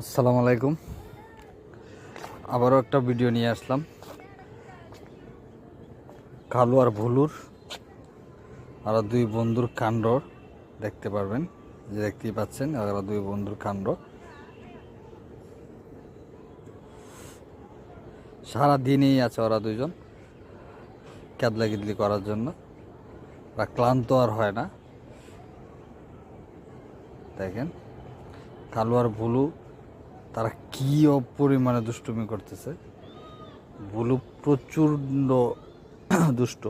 আসসালামু আলাইকুম। আবারও একটা ভিডিও নিয়ে আসলাম কালু আর ভুলুর আর দুই বন্ধুর কাণ্ড দেখতে পারবেন, যে দেখতেই পাচ্ছেন আর দুই বন্ধুর কাণ্ড। সারাদিনই আছে ওরা দুইজন ক্যাদলা কিদলি করার জন্য, ওরা ক্লান্ত আর হয় না। দেখেন কালু আর ভুলু তারা কি অপরিমাণে দুষ্টুমি করতেছে। ভুলু প্রচণ্ড দুষ্ট।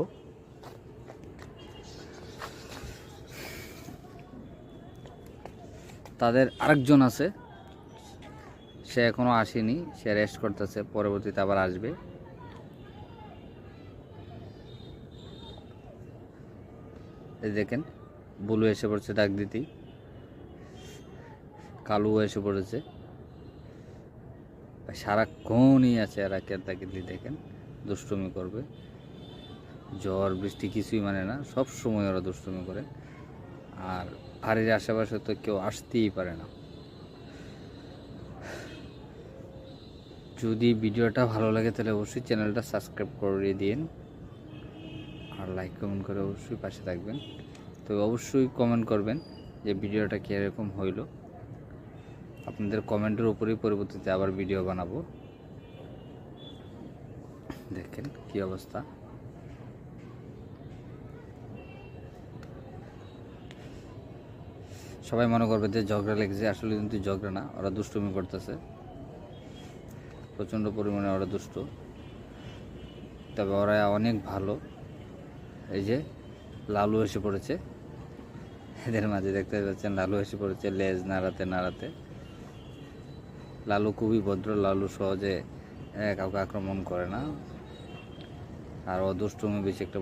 তাদের আরেকজন আছে, সে এখনো আসেনি, সে রেস্ট করতেছে, পরবর্তীতে আবার আসবে। এই দেখেন বুলু এসে পড়ছে ডাক দিতেই, কালু এসে পড়েছে। সারাক্ষণই আছে এরা কেদাকিদলি, দেখেন দুষ্টুমি করবে, ঝড় বৃষ্টি কিছুই মানে না, সব সময় ওরা দুষ্টুমি করে। আর বাড়ির আশেপাশে তো কেউ আসতেই পারে না। যদি ভিডিওটা ভালো লাগে তাহলে অবশ্যই চ্যানেলটা সাবস্ক্রাইব করে দিন আর লাইক কমেন্ট করে অবশ্যই পাশে থাকবেন। তো অবশ্যই কমেন্ট করবেন যে ভিডিওটা কীরকম হইল। আপনাদের কমেন্টের উপরেই পরবর্তীতে আবার ভিডিও বানাবো। দেখেন কি অবস্থা। সবাই মনে করবে যে ঝগড়া লেগেছে, আসলে কিন্তু ঝগড়া না, ওরা দুষ্টুমি করতেছে, প্রচণ্ড পরিমাণে ওরা দুষ্ট। তবে ওরা অনেক ভালো। এই যে লালু এসে পড়েছে এদের মাঝে, দেখতে পাচ্ছেন লালু এসে পড়েছে লেজ নাড়াতে নাড়াতে। লালু খুবই ভদ্র, লালু সহজে কাউকে আক্রমণ করে না, আর ও দুষ্টুমি বেশি একটা